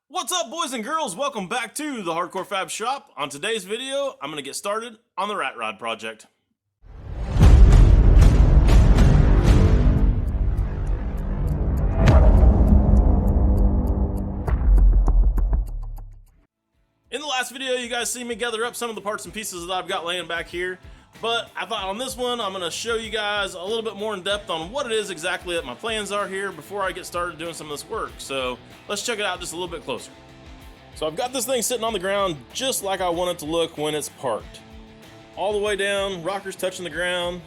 What's up, boys and girls? Welcome back to the Hardcore Fab Shop. On today's video, I'm going to get started on the Rat Rod project. In the last video, you guys see me gather up some of the parts and pieces that I've got laying back here. But I thought on this one, I'm going to show you guys a little bit more in depth on what it is exactly that my plans are here before I get started doing some of this work. So let's check it out just a little bit closer. So I've got this thing sitting on the ground just like I want it to look when it's parked. All the way down, rockers touching the ground.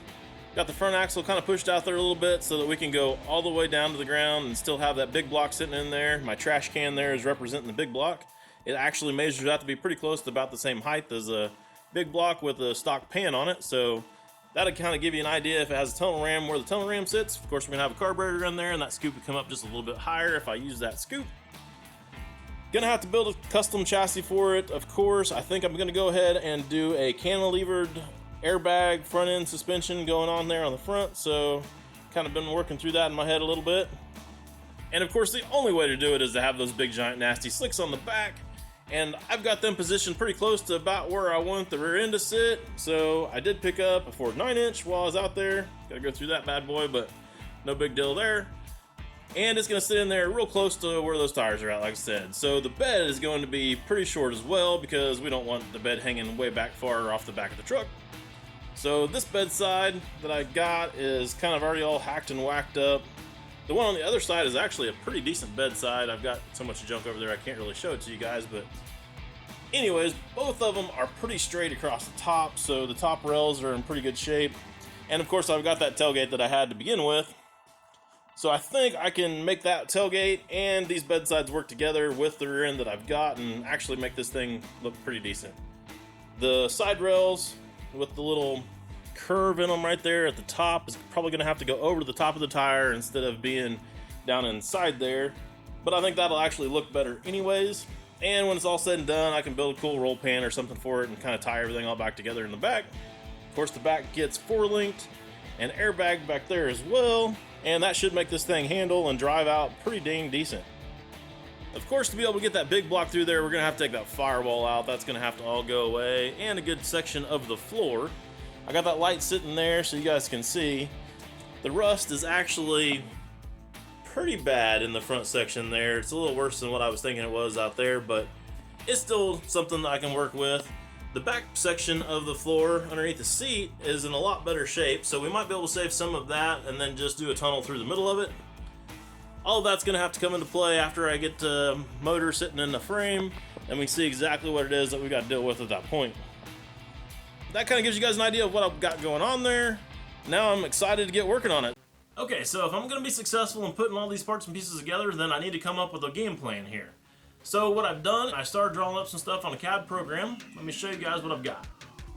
Got the front axle kind of pushed out there a little bit so that we can go all the way down to the ground and still have that big block sitting in there. My trash can there is representing the big block. It actually measures out to be pretty close to about the same height as a big block with a stock pan on it, so that'll kind of give you an idea if it has a tunnel ram where the tunnel ram sits. Of course, we're gonna have a carburetor in there, and that scoop would come up just a little bit higher if I use that scoop. Gonna have to build a custom chassis for it, of course. I think I'm gonna go ahead and do a cantilevered airbag front end suspension going on there on the front, so kind of been working through that in my head a little bit. And of course, the only way to do it is to have those big giant nasty slicks on the back. And I've got them positioned pretty close to about where I want the rear end to sit. So I did pick up a Ford 9-inch while I was out there. Gotta go through that bad boy, but no big deal there. And it's gonna sit in there real close to where those tires are at, like I said. So the bed is going to be pretty short as well because we don't want the bed hanging way back far off the back of the truck. So this bedside that I got is kind of already all hacked and whacked up. The one on the other side is actually a pretty decent bedside. I've got so much junk over there I can't really show it to you guys, but anyways, both of them are pretty straight across the top, so the top rails are in pretty good shape. And of course, I've got that tailgate that I had to begin with. So I think I can make that tailgate and these bedsides work together with the rear end that I've got and actually make this thing look pretty decent. The side rails with the little curve in them right there at the top is probably going to have to go over to the top of the tire instead of being down inside there, but I think that'll actually look better anyways. And when it's all said and done, I can build a cool roll pan or something for it and kind of tie everything all back together in the back. Of course, the back gets 4-linked and airbag back there as well, and that should make this thing handle and drive out pretty dang decent. Of course, to be able to get that big block through there, we're going to have to take that firewall out. That's going to have to all go away, and a good section of the floor. I got that light sitting there so you guys can see. The rust is actually pretty bad in the front section there. It's a little worse than what I was thinking it was out there, but it's still something that I can work with. The back section of the floor underneath the seat is in a lot better shape, so we might be able to save some of that and then just do a tunnel through the middle of it. All of that's going to have to come into play after I get the motor sitting in the frame and we see exactly what it is that we got to deal with at that point. That kind of gives you guys an idea of what I've got going on there. Now I'm excited to get working on it. Okay, so if I'm going to be successful in putting all these parts and pieces together, then I need to come up with a game plan here. So what I've done, I started drawing up some stuff on a CAD program. Let me show you guys what I've got.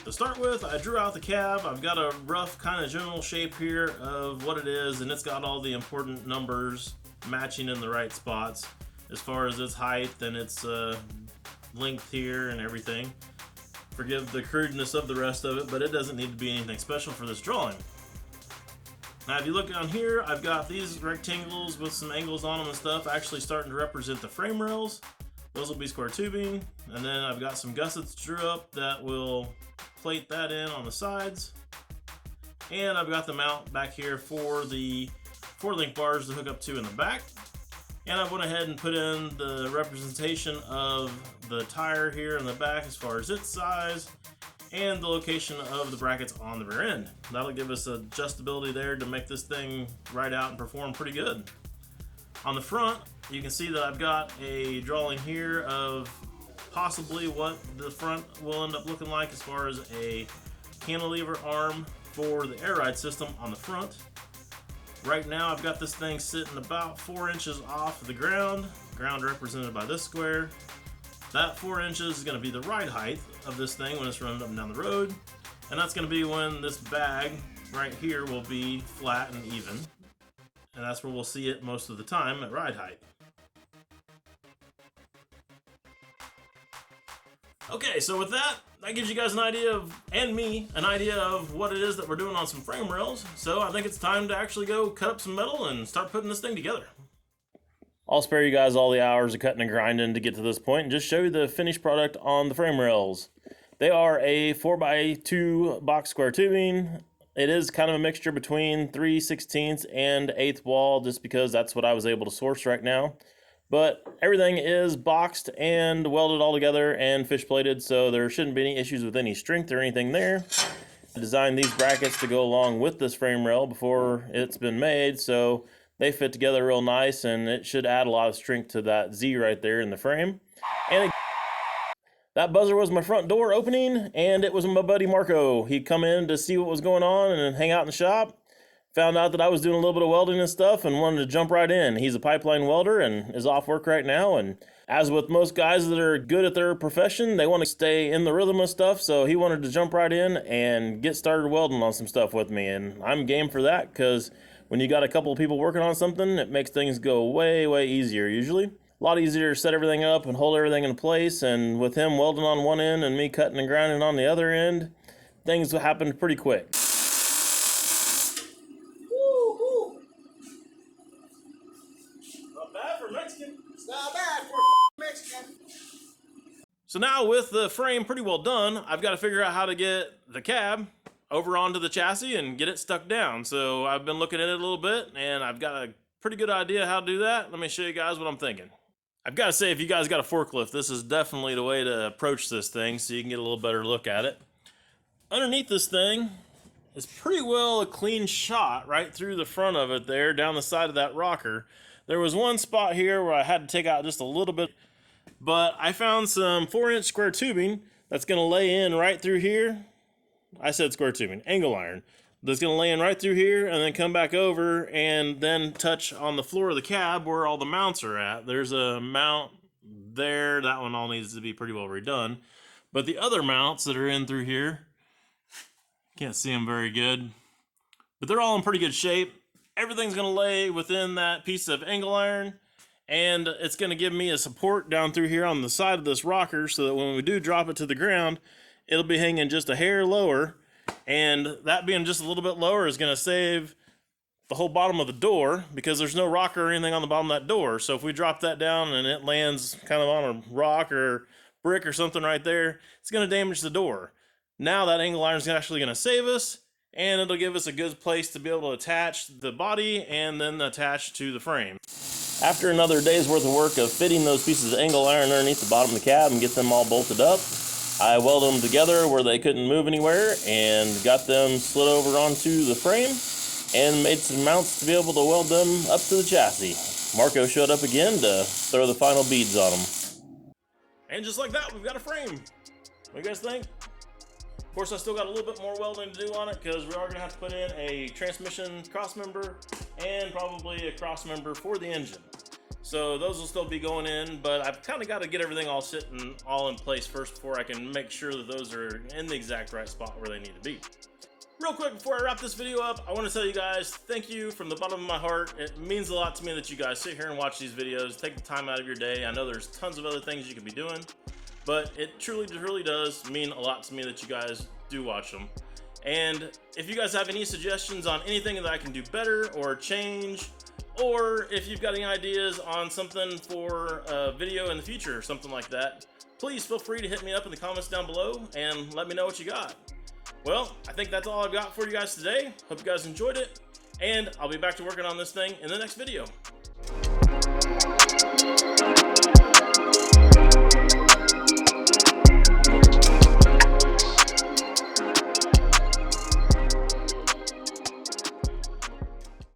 To start with, I drew out the cab. I've got a rough kind of general shape here of what it is, and it's got all the important numbers matching in the right spots as far as its height and its length here and everything. Forgive the crudeness of the rest of it, but it doesn't need to be anything special for this drawing. Now if you look down here, I've got these rectangles with some angles on them and stuff actually starting to represent the frame rails. Those will be square tubing, and then I've got some gussets drew up that will plate that in on the sides. And I've got the mount back here for the 4-link bars to hook up to in the back. And I went ahead and put in the representation of the tire here in the back as far as its size and the location of the brackets on the rear end. That'll give us adjustability there to make this thing ride out and perform pretty good. On the front, you can see that I've got a drawing here of possibly what the front will end up looking like as far as a cantilever arm for the air ride system on the front. Right now I've got this thing sitting about 4 inches off the ground represented by this square. That 4 inches is going to be the ride height of this thing when it's running up and down the road, and that's going to be when this bag right here will be flat and even, and that's where we'll see it most of the time at ride height. Okay, so with that gives you guys an idea of, and me, an idea of what it is that we're doing on some frame rails. So I think it's time to actually go cut up some metal and start putting this thing together. I'll spare you guys all the hours of cutting and grinding to get to this point and just show you the finished product on the frame rails. They are a 4x2 box square tubing. It is kind of a mixture between 3/16 and 1/8 wall, just because that's what I was able to source right now. But everything is boxed and welded all together and fish plated, so there shouldn't be any issues with any strength or anything there. I designed these brackets to go along with this frame rail before it's been made, so they fit together real nice, and it should add a lot of strength to that Z right there in the frame. And that buzzer was my front door opening, and it was my buddy Marco. He'd come in to see what was going on and hang out in the shop. Found out that I was doing a little bit of welding and stuff and wanted to jump right in. He's a pipeline welder and is off work right now. And as with most guys that are good at their profession, they want to stay in the rhythm of stuff. So he wanted to jump right in and get started welding on some stuff with me. And I'm game for that, because when you got a couple of people working on something, it makes things go way, way easier usually. A lot easier to set everything up and hold everything in place. And with him welding on one end and me cutting and grinding on the other end, things happened pretty quick. So now with the frame pretty well done, I've got to figure out how to get the cab over onto the chassis and get it stuck down. So I've been looking at it a little bit, and I've got a pretty good idea how to do that. Let me show you guys what I'm thinking. I've got to say, if you guys got a forklift, this is definitely the way to approach this thing so you can get a little better look at it. Underneath this thing is pretty well a clean shot right through the front of it there, down the side of that rocker. There was one spot here where I had to take out just a little bit, but I found some 4-inch square tubing that's going to lay in right through here. I said square tubing, angle iron. That's going to lay in right through here and then come back over and then touch on the floor of the cab where all the mounts are at. There's a mount there. That one all needs to be pretty well redone. But the other mounts that are in through here, can't see them very good, but they're all in pretty good shape. Everything's going to lay within that piece of angle iron, and it's going to give me a support down through here on the side of this rocker so that when we do drop it to the ground, it'll be hanging just a hair lower. And that being just a little bit lower is going to save the whole bottom of the door, because there's no rocker or anything on the bottom of that door. So if we drop that down and it lands kind of on a rock or brick or something right there, it's going to damage the door. Now that angle iron is actually going to save us, and it'll give us a good place to be able to attach the body and then attach to the frame. After another day's worth of work of fitting those pieces of angle iron underneath the bottom of the cab and get them all bolted up, I welded them together where they couldn't move anywhere and got them slid over onto the frame and made some mounts to be able to weld them up to the chassis. Marco showed up again to throw the final beads on them. And just like that, we've got a frame. What do you guys think? Of course, I still got a little bit more welding to do on it, because we are going to have to put in a transmission cross member and probably a cross member for the engine. So those will still be going in, but I've kind of got to get everything all sitting all in place first before I can make sure that those are in the exact right spot where they need to be. Real quick before I wrap this video up, I want to tell you guys thank you from the bottom of my heart. It means a lot to me that you guys sit here and watch these videos, take the time out of your day. I know there's tons of other things you could be doing, but it truly does mean a lot to me that you guys do watch them. And if you guys have any suggestions on anything that I can do better or change, or if you've got any ideas on something for a video in the future or something like that, please feel free to hit me up in the comments down below and let me know what you got. Well, I think that's all I've got for you guys today. Hope you guys enjoyed it, and I'll be back to working on this thing in the next video.